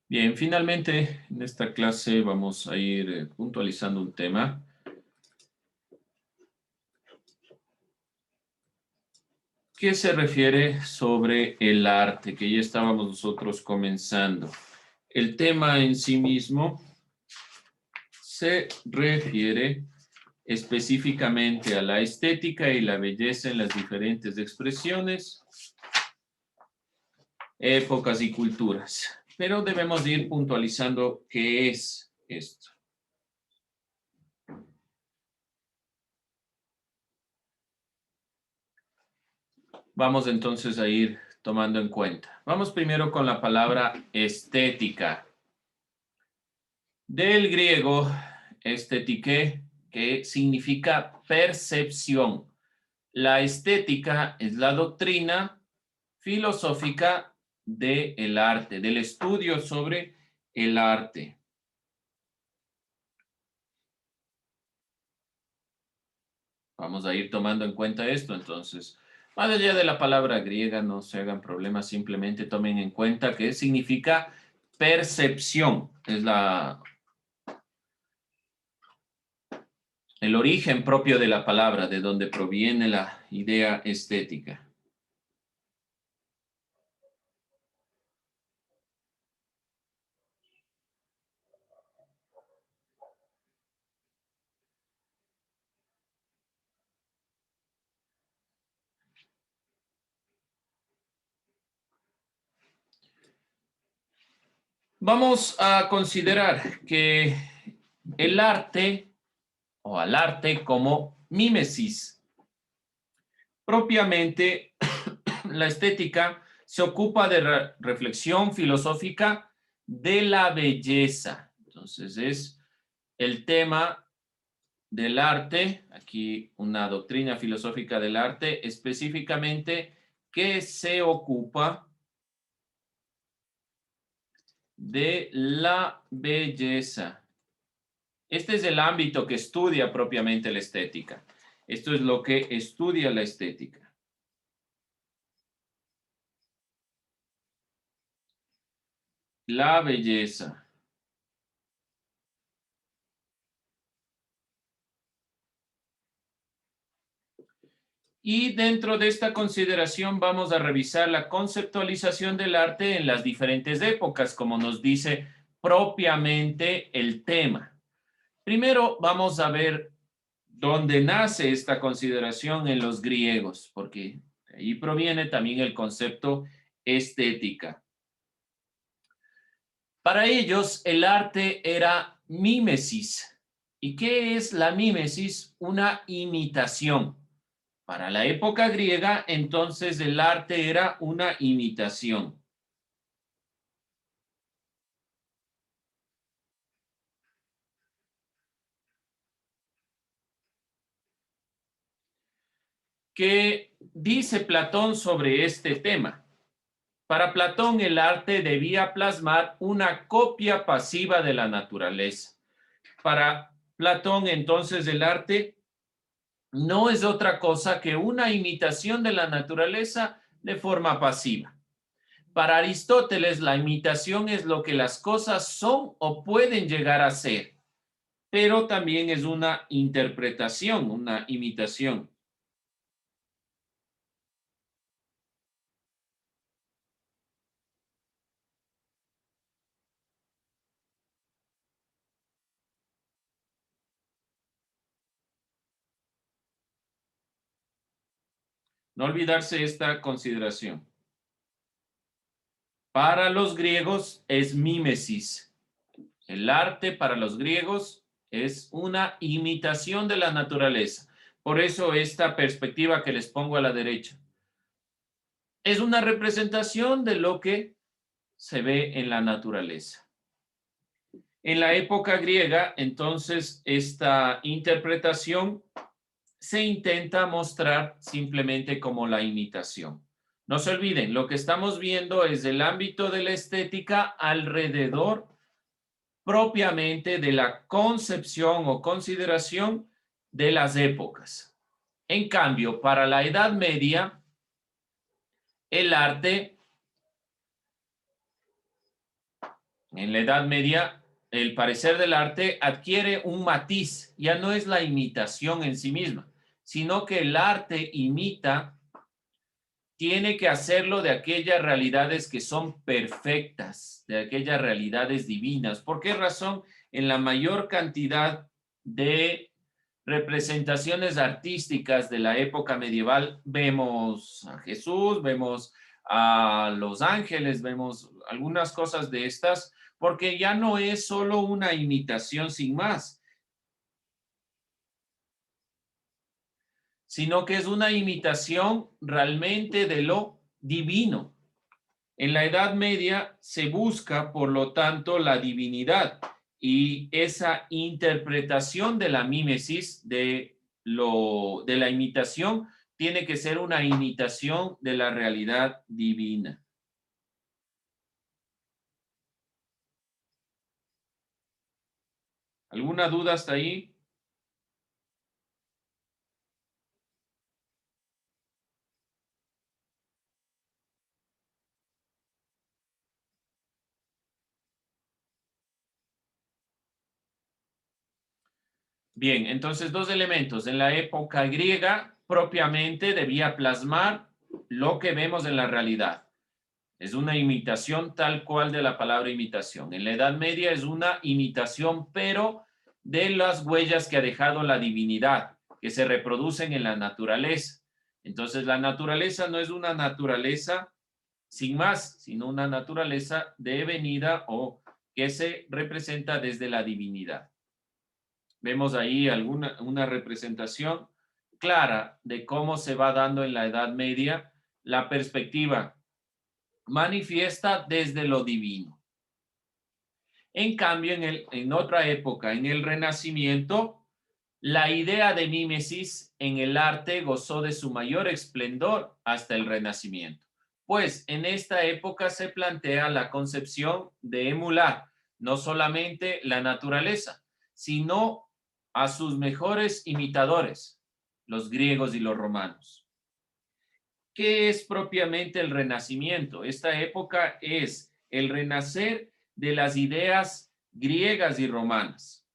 Bien, finalmente en esta clase vamos a ir puntualizando un tema que se refiere sobre el arte, que ya estábamos nosotros comenzando. El tema en sí mismo se refiere específicamente a la estética y la belleza en las diferentes expresiones, épocas y culturas. Pero debemos ir puntualizando qué es esto. Vamos entonces a ir tomando en cuenta. Vamos primero con la palabra estética. Del griego estetike, que significa percepción. La estética es la doctrina filosófica del arte, del estudio sobre el arte. Vamos a ir tomando en cuenta esto, entonces. Más allá de la palabra griega, no se hagan problemas, simplemente tomen en cuenta que significa percepción. Es el origen propio de la palabra, de donde proviene la idea estética. Vamos a considerar que el arte o al arte como mímesis. Propiamente, la estética se ocupa de reflexión filosófica de la belleza. Entonces, es el tema del arte, aquí una doctrina filosófica del arte, específicamente que se ocupa de la belleza. Este es el ámbito que estudia propiamente la estética. Esto es lo que estudia la estética. La belleza. Y dentro de esta consideración vamos a revisar la conceptualización del arte en las diferentes épocas, como nos dice propiamente el tema. Primero vamos a ver dónde nace esta consideración en los griegos, porque de ahí proviene también el concepto estética. Para ellos el arte era mímesis. ¿Y qué es la mímesis? Una imitación. Para la época griega, entonces el arte era una imitación. ¿Qué dice Platón sobre este tema? Para Platón, el arte debía plasmar una copia pasiva de la naturaleza. Para Platón, entonces, el arte no es otra cosa que una imitación de la naturaleza de forma pasiva. Para Aristóteles, la imitación es lo que las cosas son o pueden llegar a ser, pero también es una interpretación, una imitación. No olvidarse esta consideración. Para los griegos es mímesis. El arte para los griegos es una imitación de la naturaleza. Por eso esta perspectiva que les pongo a la derecha es una representación de lo que se ve en la naturaleza. En la época griega, entonces, esta interpretación se intenta mostrar simplemente como la imitación. No se olviden, lo que estamos viendo es el ámbito de la estética alrededor propiamente de la concepción o consideración de las épocas. En cambio, para la Edad Media, el arte, En la Edad Media, el parecer del arte adquiere un matiz, ya no es la imitación en sí misma, sino que el arte imita, tiene que hacerlo de aquellas realidades que son perfectas, de aquellas realidades divinas. ¿Por qué razón? En la mayor cantidad de representaciones artísticas de la época medieval vemos a Jesús, vemos a los ángeles, vemos algunas cosas de estas, porque ya no es solo una imitación sin más, sino que es una imitación realmente de lo divino. En la Edad Media se busca, por lo tanto, la divinidad y esa interpretación de la mímesis, de la imitación, tiene que ser una imitación de la realidad divina. ¿Alguna duda hasta ahí? Bien, entonces dos elementos. En la época griega, propiamente debía plasmar lo que vemos en la realidad. Es una imitación tal cual de la palabra imitación. En la Edad Media es una imitación, pero de las huellas que ha dejado la divinidad, que se reproducen en la naturaleza. Entonces, la naturaleza no es una naturaleza sin más, sino una naturaleza devenida o que se representa desde la divinidad. Vemos ahí una representación clara de cómo se va dando en la Edad Media la perspectiva manifiesta desde lo divino. En cambio, en otra época, en el Renacimiento, la idea de mímesis en el arte gozó de su mayor esplendor hasta el Renacimiento, pues en esta época se plantea la concepción de emular no solamente la naturaleza, sino a sus mejores imitadores, los griegos y los romanos. ¿Qué es propiamente el Renacimiento? Esta época es el renacer de las ideas griegas y romanas.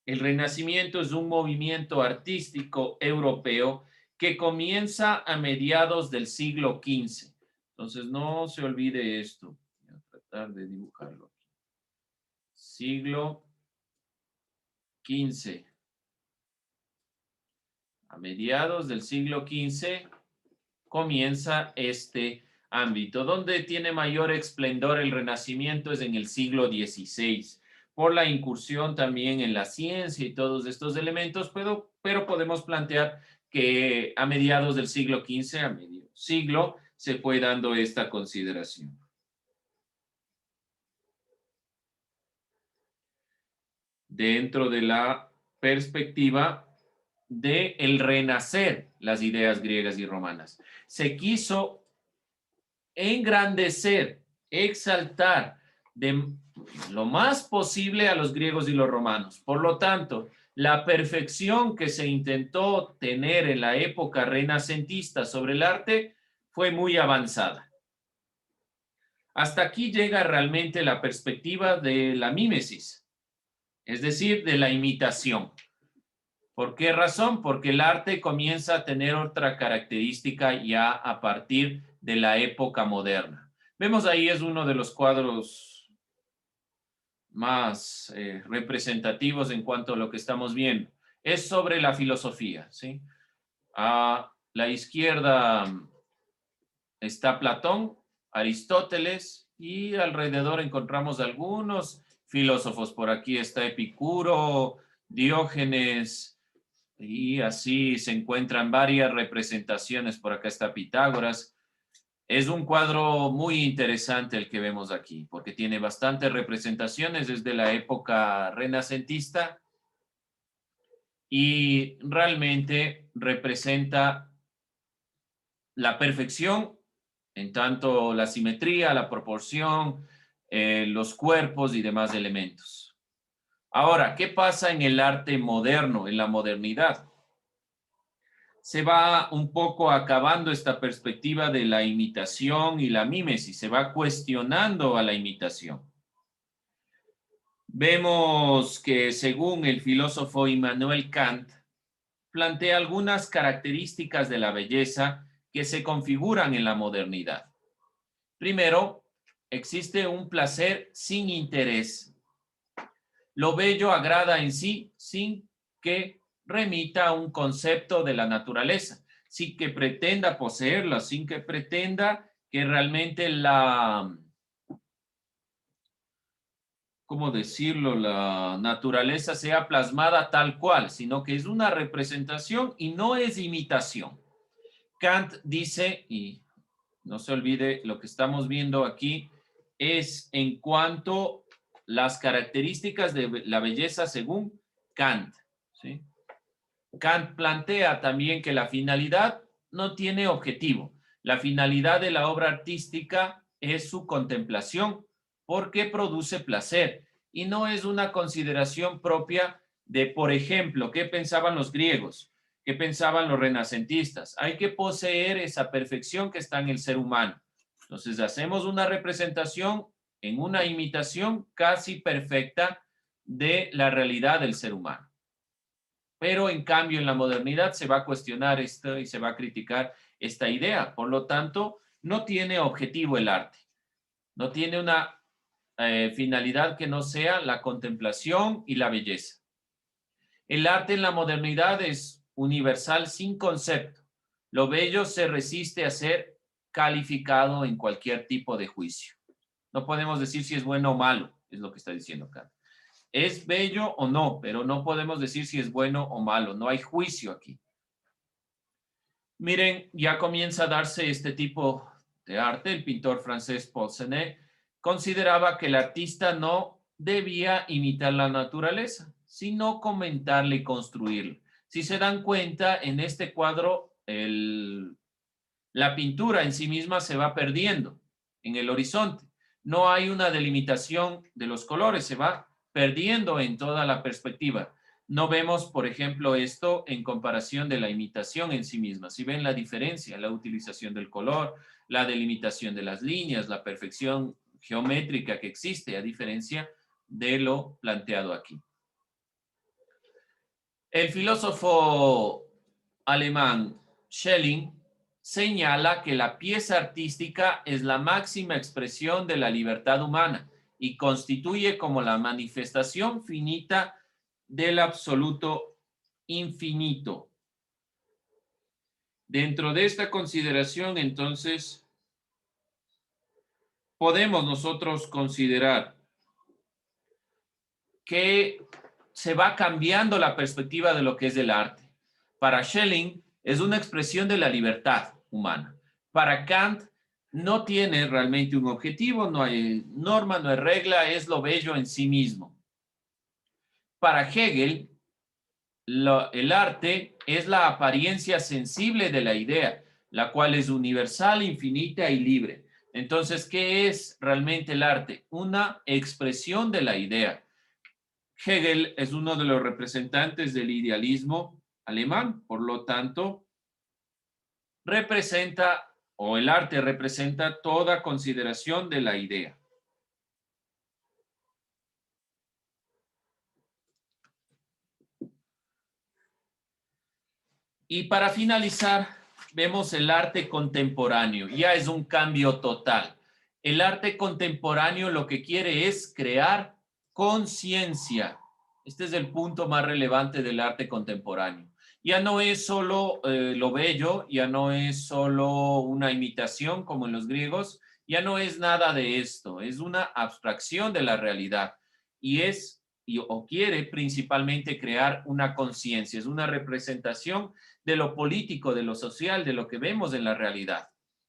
El Renacimiento es un movimiento artístico europeo que comienza a mediados del siglo XV. Entonces, no se olvide esto. Voy a tratar de dibujarlo. Siglo XV. A mediados del siglo XV comienza este ámbito. Donde tiene mayor esplendor el Renacimiento es en el siglo XVI, por la incursión también en la ciencia y todos estos elementos, pero podemos plantear que a mediados del siglo XV, a medio siglo, se fue dando esta consideración. Dentro de la perspectiva de el renacer las ideas griegas y romanas. Se quiso engrandecer, exaltar de lo más posible a los griegos y los romanos. Por lo tanto, la perfección que se intentó tener en la época renacentista sobre el arte fue muy avanzada. Hasta aquí llega realmente la perspectiva de la mímesis, es decir, de la imitación. ¿Por qué razón? Porque el arte comienza a tener otra característica ya a partir de la época moderna. Vemos ahí es uno de los cuadros más representativos en cuanto a lo que estamos viendo. Es sobre la filosofía, ¿sí? A la izquierda está Platón, Aristóteles y alrededor encontramos algunos filósofos. Por aquí está Epicuro, Diógenes, y así se encuentran varias representaciones. Por acá está Pitágoras. Es un cuadro muy interesante el que vemos aquí, porque tiene bastantes representaciones desde la época renacentista y realmente representa la perfección en tanto la simetría, la proporción, los cuerpos y demás elementos. Ahora, ¿qué pasa en el arte moderno, en la modernidad? Se va un poco acabando esta perspectiva de la imitación y la mímesis, se va cuestionando a la imitación. Vemos que según el filósofo Immanuel Kant, plantea algunas características de la belleza que se configuran en la modernidad. Primero, existe un placer sin interés. Lo bello agrada en sí sin que remita a un concepto de la naturaleza, sin que pretenda poseerla, sin que pretenda que realmente ¿cómo decirlo? La naturaleza sea plasmada tal cual, sino que es una representación y no es imitación. Kant dice, y no se olvide, lo que estamos viendo aquí es en cuanto las características de la belleza según Kant, ¿sí? Kant plantea también que la finalidad no tiene objetivo. La finalidad de la obra artística es su contemplación porque produce placer y no es una consideración propia de, por ejemplo, qué pensaban los griegos, qué pensaban los renacentistas. Hay que poseer esa perfección que está en el ser humano. Entonces hacemos una representación en una imitación casi perfecta de la realidad del ser humano. Pero en cambio en la modernidad se va a cuestionar esto y se va a criticar esta idea. Por lo tanto, no tiene objetivo el arte. No tiene una finalidad que no sea la contemplación y la belleza. El arte en la modernidad es universal sin concepto. Lo bello se resiste a ser calificado en cualquier tipo de juicio. No podemos decir si es bueno o malo, es lo que está diciendo Kant. Es bello o no, pero no podemos decir si es bueno o malo. No hay juicio aquí. Miren, ya comienza a darse este tipo de arte. El pintor francés Paul Sennett consideraba que el artista no debía imitar la naturaleza, sino comentarla y construirla. Si se dan cuenta, en este cuadro, la pintura en sí misma se va perdiendo en el horizonte. No hay una delimitación de los colores, se va perdiendo en toda la perspectiva. No vemos, por ejemplo, esto en comparación de la imitación en sí misma. Si ven la diferencia, la utilización del color, la delimitación de las líneas, la perfección geométrica que existe, a diferencia de lo planteado aquí. El filósofo alemán Schelling señala que la pieza artística es la máxima expresión de la libertad humana y constituye como la manifestación finita del absoluto infinito. Dentro de esta consideración, entonces, podemos nosotros considerar que se va cambiando la perspectiva de lo que es el arte. Para Schelling es una expresión de la libertad humana. Para Kant no tiene realmente un objetivo, no hay norma, no hay regla, es lo bello en sí mismo. Para Hegel, el arte es la apariencia sensible de la idea, la cual es universal, infinita y libre. Entonces, ¿qué es realmente el arte? Una expresión de la idea. Hegel es uno de los representantes del idealismo alemán, por lo tanto, representa, o el arte representa toda consideración de la idea. Y para finalizar, vemos el arte contemporáneo. Ya es un cambio total. El arte contemporáneo lo que quiere es crear conciencia. Este es el punto más relevante del arte contemporáneo. Ya no es solo lo bello, ya no es solo una imitación como en los griegos, ya no es nada de esto, es una abstracción de la realidad y o quiere principalmente crear una conciencia, es una representación de lo político, de lo social, de lo que vemos en la realidad.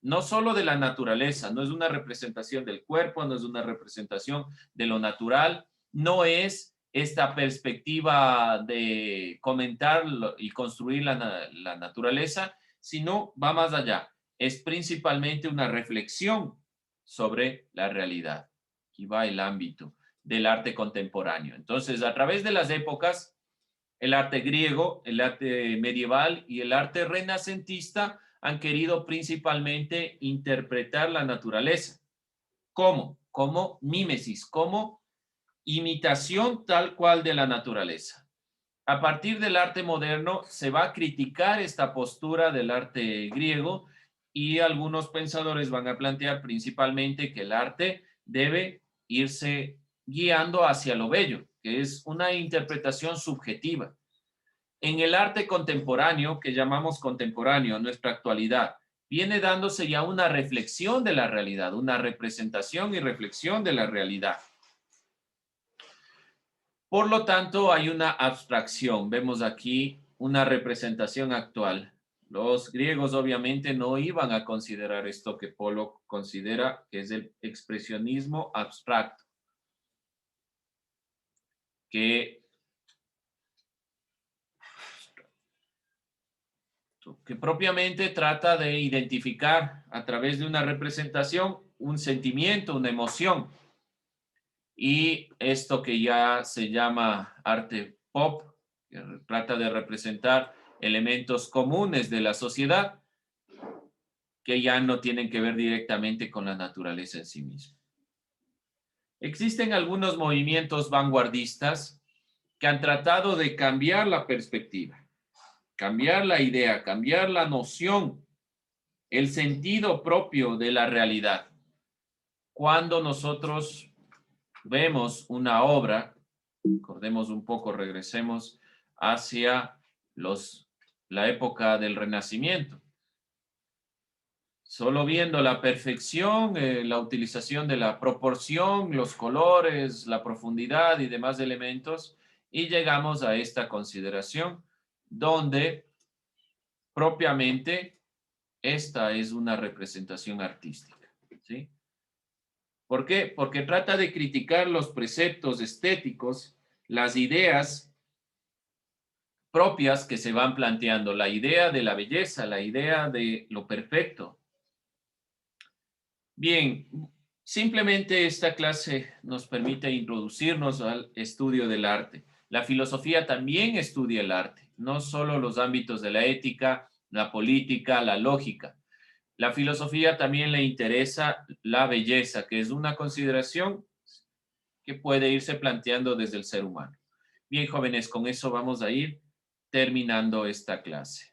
No solo de la naturaleza, no es una representación del cuerpo, no es una representación de lo natural, no es esta perspectiva de comentar y construir la naturaleza, sino va más allá. Es principalmente una reflexión sobre la realidad. Aquí va el ámbito del arte contemporáneo. Entonces, a través de las épocas, el arte griego, el arte medieval y el arte renacentista han querido principalmente interpretar la naturaleza. ¿Cómo? Como mímesis, como imitación tal cual de la naturaleza. A partir del arte moderno se va a criticar esta postura del arte griego y algunos pensadores van a plantear principalmente que el arte debe irse guiando hacia lo bello, que es una interpretación subjetiva. En el arte contemporáneo, que llamamos contemporáneo, nuestra actualidad, viene dándose ya una reflexión de la realidad, una representación y reflexión de la realidad. Por lo tanto, hay una abstracción. Vemos aquí una representación actual. Los griegos obviamente no iban a considerar esto que Pollock considera que es el expresionismo abstracto, que propiamente trata de identificar a través de una representación un sentimiento, una emoción. Y esto que ya se llama arte pop, que trata de representar elementos comunes de la sociedad que ya no tienen que ver directamente con la naturaleza en sí misma. Existen algunos movimientos vanguardistas que han tratado de cambiar la perspectiva, cambiar la idea, cambiar la noción, el sentido propio de la realidad. Cuando nosotros vemos una obra, recordemos un poco, regresemos hacia la época del Renacimiento. Solo viendo la perfección, la utilización de la proporción, los colores, la profundidad y demás elementos, y llegamos a esta consideración donde propiamente esta es una representación artística, ¿sí? ¿Por qué? Porque trata de criticar los preceptos estéticos, las ideas propias que se van planteando, la idea de la belleza, la idea de lo perfecto. Bien, simplemente esta clase nos permite introducirnos al estudio del arte. La filosofía también estudia el arte, no solo los ámbitos de la ética, la política, la lógica. La filosofía también le interesa la belleza, que es una consideración que puede irse planteando desde el ser humano. Bien, jóvenes, con eso vamos a ir terminando esta clase.